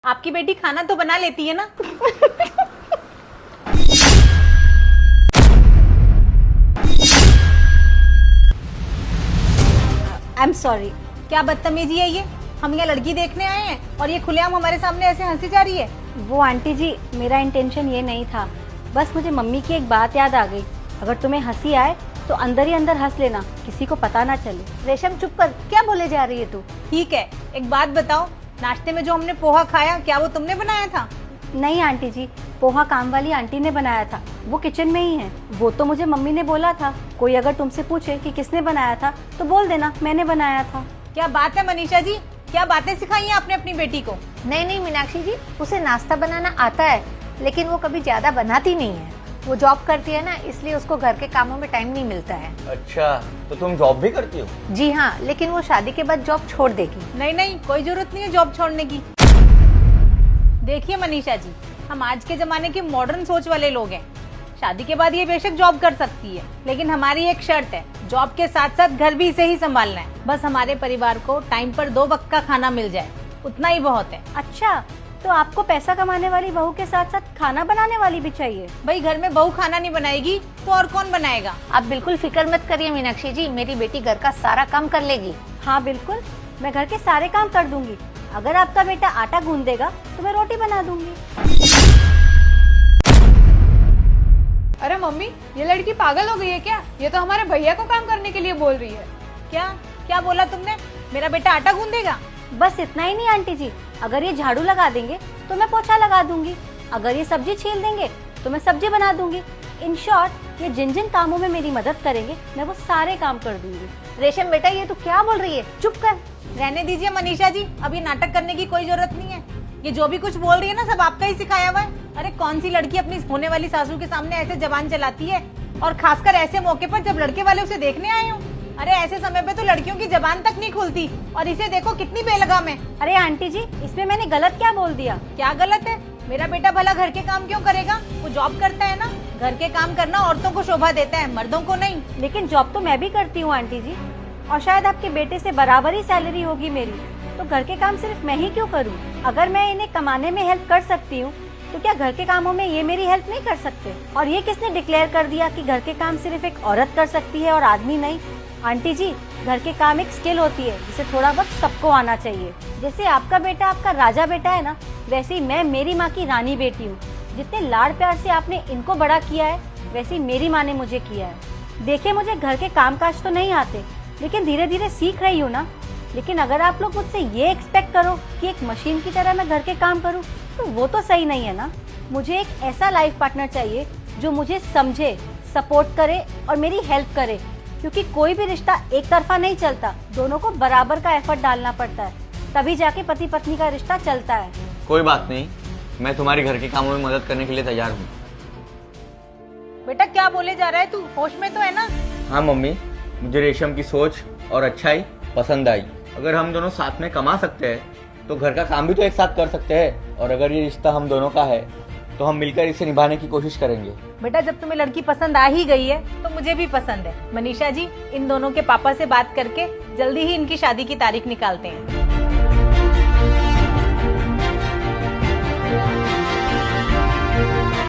आपकी बेटी खाना तो बना लेती है ना? I am sorry. क्या बदतमीजी है ये? हम यहाँ लड़की देखने आए हैं और ये खुलेआम हमारे सामने ऐसे हंसी जा रही है। वो आंटी जी, मेरा इंटेंशन ये नहीं था, बस मुझे मम्मी की एक बात याद आ गई। अगर तुम्हें हंसी आए तो अंदर ही अंदर हंस लेना, किसी को पता ना चले। रेशम चुप कर, क्या बोले जा रही है तू? ठीक है, एक बात बताओ, नाश्ते में जो हमने पोहा खाया क्या वो तुमने बनाया था? नहीं आंटी जी, पोहा काम वाली आंटी ने बनाया था, वो किचन में ही है। वो तो मुझे मम्मी ने बोला था, कोई अगर तुमसे पूछे कि किसने बनाया था तो बोल देना मैंने बनाया था। क्या बात है मनीषा जी, क्या बातें सिखाई हैं आपने अपनी बेटी को? नहीं नहीं मीनाक्षी जी, उसे नाश्ता बनाना आता है, लेकिन वो कभी ज्यादा बनाती नहीं है। वो जॉब करती है ना, इसलिए उसको घर के कामों में टाइम नहीं मिलता है। अच्छा, तो तुम जॉब भी करती हो? जी हाँ, लेकिन वो शादी के बाद जॉब छोड़ देगी। नहीं नहीं, कोई जरूरत नहीं है जॉब छोड़ने की। देखिए मनीषा जी, हम आज के जमाने के मॉडर्न सोच वाले लोग हैं। शादी के बाद ये बेशक जॉब कर सकती है, लेकिन हमारी एक शर्त है, जॉब के साथ साथ घर भी इसे ही संभालना है। बस हमारे परिवार को टाइम पर 2 वक्त का खाना मिल जाए, उतना ही बहुत है। अच्छा, तो आपको पैसा कमाने वाली बहू के साथ साथ खाना बनाने वाली भी चाहिए? भाई घर में बहू खाना नहीं बनाएगी तो और कौन बनाएगा? आप बिल्कुल फिक्र मत करिए मीनाक्षी जी, मेरी बेटी घर का सारा काम कर लेगी। हाँ बिल्कुल, मैं घर के सारे काम कर दूंगी। अगर आपका बेटा आटा गूंद देगा तो मैं रोटी बना दूंगी। अरे मम्मी, ये लड़की पागल हो गई है क्या? ये तो हमारे भैया को काम करने के लिए बोल रही है। क्या क्या बोला तुमने? मेरा बेटा आटा गूंदेगा? बस इतना ही नहीं आंटी जी, अगर ये झाड़ू लगा देंगे तो मैं पोछा लगा दूंगी, अगर ये सब्जी छील देंगे तो मैं सब्जी बना दूंगी। इन शॉर्ट, ये जिन जिन कामों में मेरी मदद करेंगे मैं वो सारे काम कर दूंगी। रेशम बेटा, ये तू क्या बोल रही है? चुप कर। रहने दीजिए मनीषा जी, अब ये नाटक करने की कोई जरूरत नहीं है। ये जो भी कुछ बोल रही है ना, सब आपका ही सिखाया हुआ है। अरे कौन सी लड़की अपनी होने वाली सासू के सामने ऐसे जबान चलाती है, और खासकर ऐसे मौके पर जब लड़के वाले उसे देखने आए हो। अरे ऐसे समय पे तो लड़कियों की जबान तक नहीं खुलती, और इसे देखो कितनी बेलगाम है। अरे आंटी जी, इसमें मैंने गलत क्या बोल दिया? क्या गलत है? मेरा बेटा भला घर के काम क्यों करेगा? वो जॉब करता है ना। घर के काम करना औरतों को शोभा देता है, मर्दों को नहीं। लेकिन जॉब तो मैं भी करती हूँ आंटी जी, और शायद आपके बेटे से बराबर ही सैलरी होगी मेरी, तो घर के काम सिर्फ मैं ही क्यों करूँ? अगर मैं इन्हें कमाने में हेल्प कर सकती हूँ तो क्या घर के कामों में ये मेरी हेल्प नहीं कर सकते? और ये किसने डिक्लेयर कर दिया कि घर के काम सिर्फ एक औरत कर सकती है और आदमी नहीं? आंटी जी, घर के काम एक स्किल होती है जिसे थोड़ा बहुत सबको आना चाहिए। जैसे आपका बेटा आपका राजा बेटा है ना, वैसे ही मैं मेरी माँ की रानी बेटी हूँ। जितने लाड़ प्यार से आपने इनको बड़ा किया है, वैसे ही मेरी माँ ने मुझे किया है। देखिए, मुझे घर के काम काज तो नहीं आते, लेकिन धीरे धीरे सीख रही हूँ ना। लेकिन अगर आप लोग मुझसे ये एक्सपेक्ट करो कि एक मशीन की तरह मैं घर के काम करूँ, तो वो तो सही नहीं है ना। मुझे एक ऐसा लाइफ पार्टनर चाहिए जो मुझे समझे, सपोर्ट करे और मेरी हेल्प करे, क्योंकि कोई भी रिश्ता एक तरफा नहीं चलता, दोनों को बराबर का एफर्ट डालना पड़ता है, तभी जाके पति पत्नी का रिश्ता चलता है। कोई बात नहीं, मैं तुम्हारे घर के कामों में मदद करने के लिए तैयार हूँ। बेटा क्या बोले जा रहा है तू? होश में तो है ना? हाँ मम्मी, मुझे रेशम की सोच और अच्छाई पसंद आई। अगर हम दोनों साथ में कमा सकते हैं तो घर का काम भी तो एक साथ कर सकते हैं, और अगर ये रिश्ता हम दोनों का है तो हम मिलकर इसे निभाने की कोशिश करेंगे। बेटा जब तुम्हें लड़की पसंद आ ही गई है तो मुझे भी पसंद है। मनीषा जी, इन दोनों के पापा से बात करके जल्दी ही इनकी शादी की तारीख निकालते हैं।